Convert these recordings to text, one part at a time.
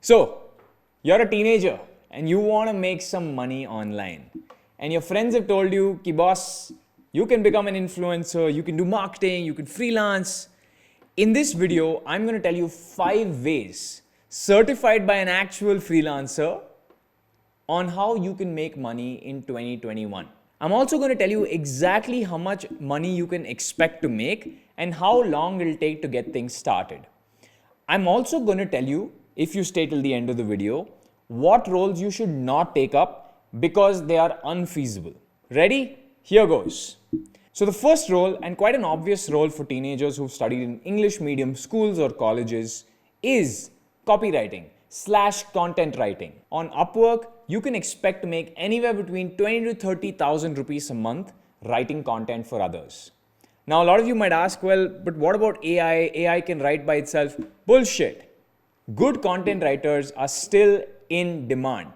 So, you're a teenager and you want to make some money online. And your friends have told you, ki boss, you can become an influencer, you can do marketing, you can freelance. In this video, I'm going to tell you 5 ways, certified by an actual freelancer, on how you can make money in 2021. I'm also going to tell you exactly how much money you can expect to make and how long it'll take to get things started. I'm also going to tell you, if you stay till the end of the video, what roles you should not take up because they are unfeasible. Ready? Here goes. So the first role, and quite an obvious role for teenagers who've studied in English medium schools or colleges, is copywriting/content writing. On Upwork, you can expect to make anywhere between 20 to 30,000 rupees a month writing content for others. Now, a lot of you might ask, well, but what about AI? AI can write by itself. Bullshit. Good content writers are still in demand.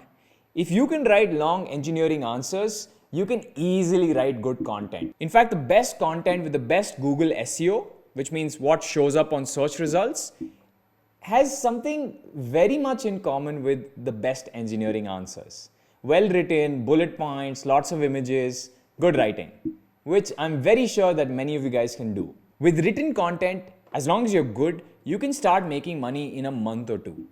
If you can write long engineering answers, you can easily write good content. In fact, the best content with the best Google SEO, which means what shows up on search results, has something very much in common with the best engineering answers. Well written, bullet points, lots of images, good writing, which I'm very sure that many of you guys can do. With written content, as long as you're good, you can start making money in a month or two.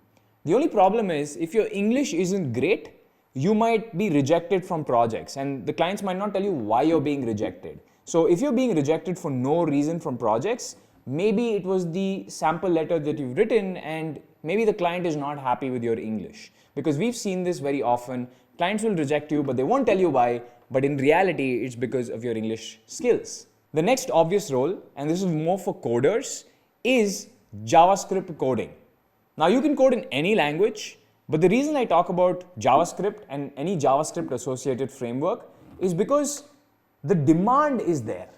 The only problem is, if your English isn't great, you might be rejected from projects and the clients might not tell you why you're being rejected. So if you're being rejected for no reason from projects, maybe it was the sample letter that you've written and maybe the client is not happy with your English. Because we've seen this very often. Clients will reject you, but they won't tell you why. But in reality, it's because of your English skills. The next obvious role, and this is more for coders, is JavaScript coding. Now you can code in any language, but the reason I talk about JavaScript and any JavaScript associated framework is because the demand is there.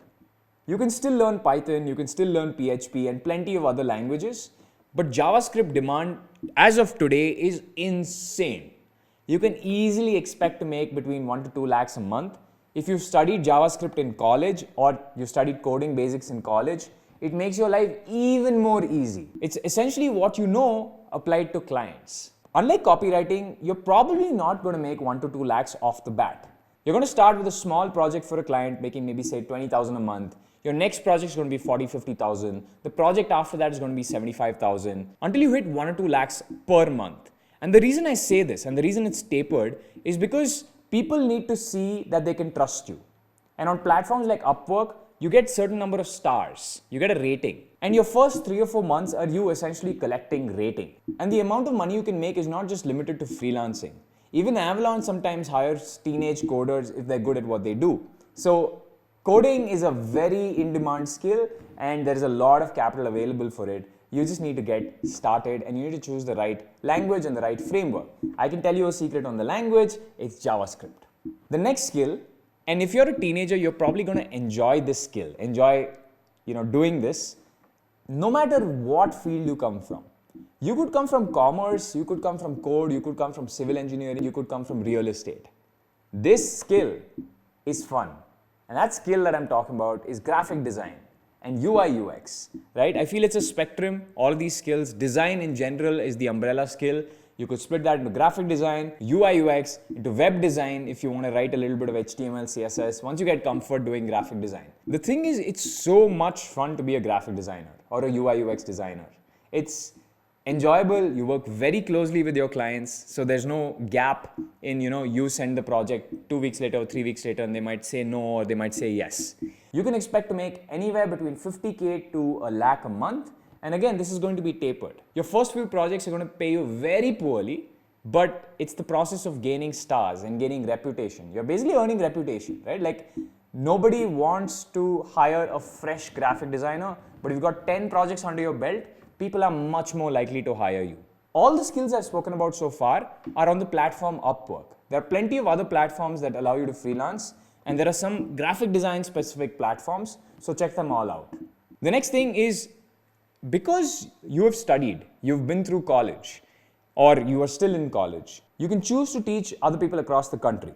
You can still learn Python, you can still learn PHP and plenty of other languages, but JavaScript demand as of today is insane. You can easily expect to make between 1 to 2 lakhs a month. If you've studied JavaScript in college or you studied coding basics in college, it makes your life even more easy. It's essentially what you know applied to clients. Unlike copywriting, you're probably not going to make 1 to 2 lakhs off the bat. You're going to start with a small project for a client, making maybe say 20,000 a month. Your next project is going to be 40, 50,000. The project after that is going to be 75,000 until you hit 1 or 2 lakhs per month. And the reason I say this and the reason it's tapered is because people need to see that they can trust you. And on platforms like Upwork, you get certain number of stars, you get a rating. And your first 3 or 4 months are you essentially collecting rating. And the amount of money you can make is not just limited to freelancing. Even Avalon sometimes hires teenage coders if they're good at what they do. So coding is a very in-demand skill and there is a lot of capital available for it. You just need to get started and you need to choose the right language and the right framework. I can tell you a secret on the language, it's JavaScript. The next skill, and if you're a teenager, you're probably going to enjoy this skill, enjoy doing this, no matter what field you come from. You could come from commerce, you could come from code, you could come from civil engineering, you could come from real estate. This skill is fun. And that skill that I'm talking about is graphic design and UI UX, right? I feel it's a spectrum, all these skills. Design in general is the umbrella skill. You could split that into graphic design, UI UX, into web design if you want to write a little bit of HTML, CSS, once you get comfort doing graphic design. The thing is, it's so much fun to be a graphic designer or a UI UX designer. It's enjoyable, you work very closely with your clients, so there's no gap in, you send the project 2 weeks later or 3 weeks later and they might say no or they might say yes. You can expect to make anywhere between 50K to a lakh a month. And again, this is going to be tapered. Your first few projects are going to pay you very poorly, but it's the process of gaining stars and gaining reputation. You're basically earning reputation, right? Like nobody wants to hire a fresh graphic designer, but if you've got 10 projects under your belt, people are much more likely to hire you. All the skills I've spoken about so far are on the platform Upwork. There are plenty of other platforms that allow you to freelance, and there are some graphic design specific platforms, so check them all out. The next thing is, because you have studied, you've been through college, or you are still in college, you can choose to teach other people across the country.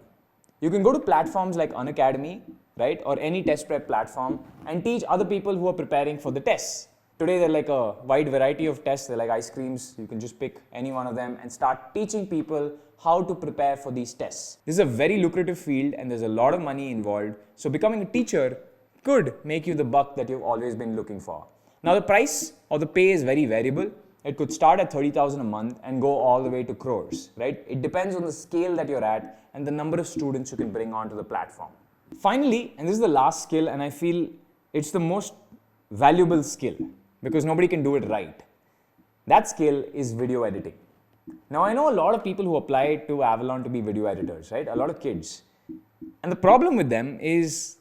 You can go to platforms like Unacademy, right, or any test prep platform and teach other people who are preparing for the tests. Today, they're like a wide variety of tests. They're like ice creams. You can just pick any one of them and start teaching people how to prepare for these tests. This is a very lucrative field and there's a lot of money involved. So becoming a teacher could make you the buck that you've always been looking for. Now, the price or the pay is very variable. It could start at 30,000 a month and go all the way to crores, right? It depends on the scale that you're at and the number of students you can bring onto the platform. Finally, and this is the last skill, and I feel it's the most valuable skill because nobody can do it right. That skill is video editing. Now, I know a lot of people who apply to Avalon to be video editors, right? A lot of kids. And the problem with them is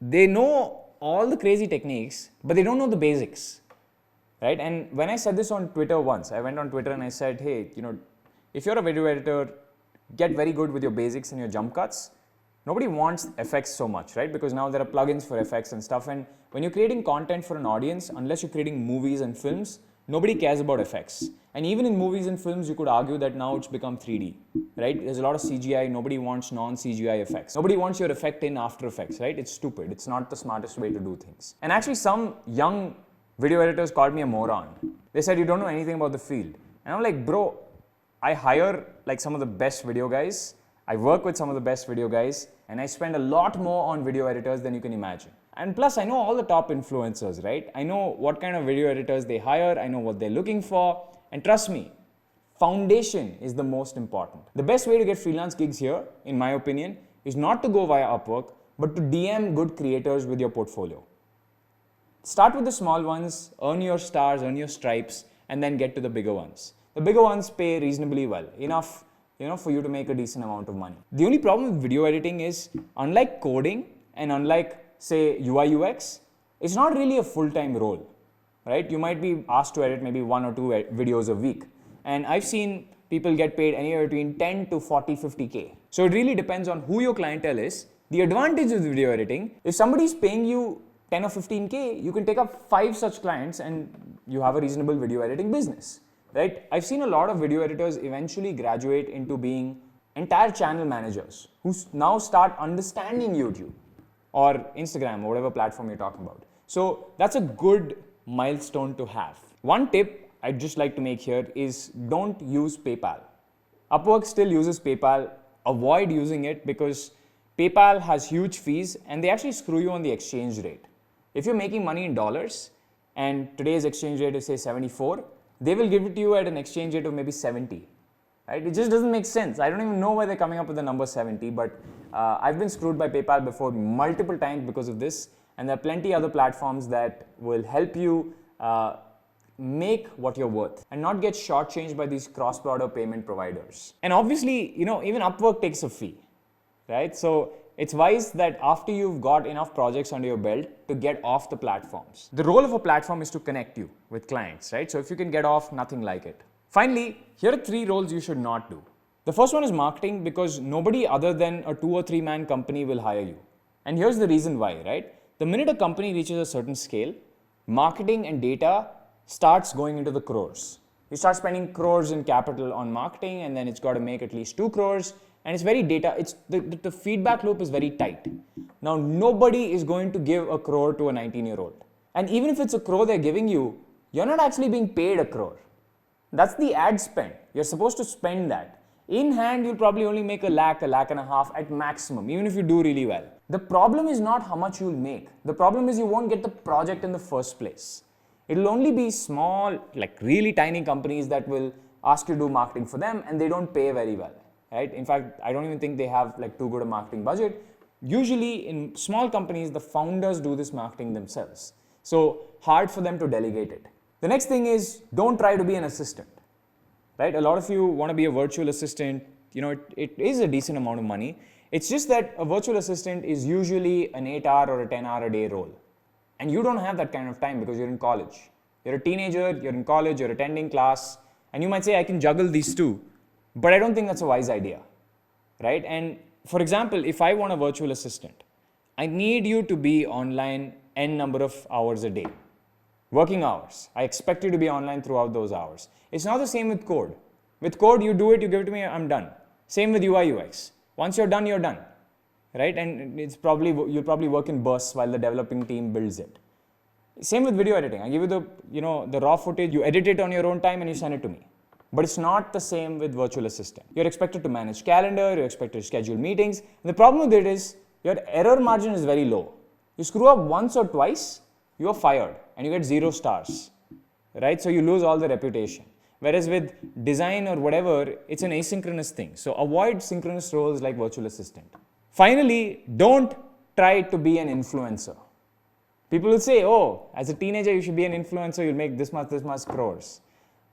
they know all the crazy techniques, but they don't know the basics, right? And when I said this on Twitter once, I went on Twitter and I said, hey, if you're a video editor, get very good with your basics and your jump cuts. Nobody wants effects so much, right? Because now there are plugins for effects and stuff. And when you're creating content for an audience, unless you're creating movies and films, nobody cares about effects. And even in movies and films, you could argue that now it's become 3D, right? There's a lot of CGI. Nobody wants non-CGI effects. Nobody wants your effect in After Effects, right? It's stupid. It's not the smartest way to do things. And actually, some young video editors called me a moron. They said, you don't know anything about the field. And I'm like, bro, I hire like some of the best video guys. I work with some of the best video guys. And I spend a lot more on video editors than you can imagine. And plus, I know all the top influencers, right? I know what kind of video editors they hire. I know what they're looking for. And trust me, foundation is the most important. The best way to get freelance gigs here, in my opinion, is not to go via Upwork, but to DM good creators with your portfolio. Start with the small ones, earn your stars, earn your stripes, and then get to the bigger ones. The bigger ones pay reasonably well, enough for you to make a decent amount of money. The only problem with video editing is, unlike coding and unlike, say, UI UX, it's not really a full-time role, right? You might be asked to edit maybe 1 or 2 videos a week. And I've seen people get paid anywhere between 10 to 40, 50K. So it really depends on who your clientele is. The advantage of video editing, if somebody's paying you 10 or 15K, you can take up 5 such clients and you have a reasonable video editing business. Right? I've seen a lot of video editors eventually graduate into being entire channel managers who now start understanding YouTube or Instagram or whatever platform you're talking about. So that's a good milestone to have. One tip I'd just like to make here is don't use PayPal. Upwork still uses PayPal. Avoid using it because PayPal has huge fees and they actually screw you on the exchange rate. If you're making money in dollars and today's exchange rate is say 74, they will give it to you at an exchange rate of maybe 70, right? It just doesn't make sense. I don't even know why they're coming up with the number 70, but I've been screwed by PayPal before multiple times because of this, and there are plenty other platforms that will help you make what you're worth and not get shortchanged by these cross-border payment providers. And obviously, even Upwork takes a fee, right? So it's wise that after you've got enough projects under your belt to get off the platforms. The role of a platform is to connect you with clients, right? So if you can get off, nothing like it. Finally, here are 3 roles you should not do. The first one is marketing because nobody other than a 2 or 3 man company will hire you. And here's the reason why, right? The minute a company reaches a certain scale, marketing and data starts going into the crores. You start spending crores in capital on marketing and then it's got to make at least 2 crores. And it's very the feedback loop is very tight. Now, nobody is going to give a crore to a 19-year-old. And even if it's a crore they're giving you, you're not actually being paid a crore. That's the ad spend. You're supposed to spend that. In hand, you'll probably only make a lakh and a half at maximum, even if you do really well. The problem is not how much you'll make. The problem is you won't get the project in the first place. It'll only be small, like really tiny companies that will ask you to do marketing for them and they don't pay very well. Right? In fact, I don't even think they have like too good a marketing budget. Usually in small companies, the founders do this marketing themselves. So hard for them to delegate it. The next thing is don't try to be an assistant, right? A lot of you want to be a virtual assistant. It is a decent amount of money. It's just that a virtual assistant is usually an 8-hour or a 10-hour a day role. And you don't have that kind of time because you're in college. You're a teenager, you're in college, you're attending class, and you might say, I can juggle these two. But I don't think that's a wise idea, right? And for example, if I want a virtual assistant, I need you to be online n number of hours a day. Working hours. I expect you to be online throughout those hours. It's not the same with code. With code, you do it, you give it to me, I'm done. Same with UI UX. Once you're done, right? And you'll probably work in bursts while the developing team builds it. Same with video editing. I give you the raw footage, you edit it on your own time and you send it to me. But it's not the same with virtual assistant. You're expected to manage calendar, you're expected to schedule meetings. And the problem with it is your error margin is very low. You screw up once or twice, you are fired and you get 0 stars, right? So you lose all the reputation. Whereas with design or whatever, it's an asynchronous thing. So avoid synchronous roles like virtual assistant. Finally, don't try to be an influencer. People will say, oh, as a teenager, you should be an influencer, you'll make this much crores.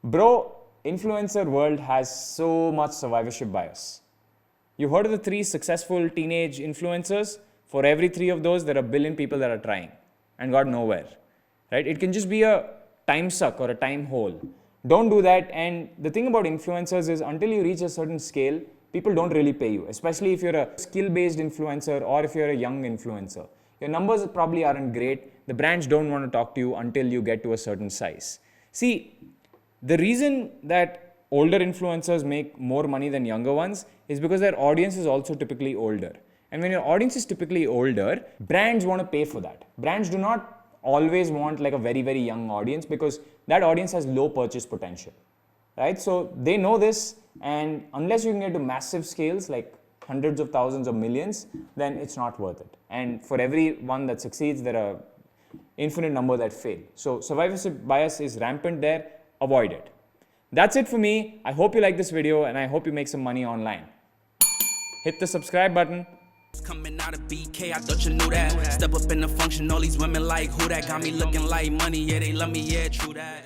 Bro, influencer world has so much survivorship bias. You've heard of the 3 successful teenage influencers? For every 3 of those, there are a billion people that are trying and got nowhere, right? It can just be a time suck or a time hole. Don't do that. And the thing about influencers is until you reach a certain scale, people don't really pay you, especially if you're a skill-based influencer or if you're a young influencer. Your numbers probably aren't great. The brands don't want to talk to you until you get to a certain size. See, the reason that older influencers make more money than younger ones is because their audience is also typically older. And when your audience is typically older, brands want to pay for that. Brands do not always want like a very, very young audience because that audience has low purchase potential, right? So they know this, and unless you can get to massive scales like hundreds of thousands or millions, then it's not worth it. And for every one that succeeds, there are infinite number that fail. So survivorship bias is rampant there. Avoid it. That's it for me. I hope you like this video and I hope you make some money online. Hit the subscribe button. Coming out of BK, I thought you knew that. Step up in the function, all these women like who that got me looking like money, yeah, they love me, yeah, true that.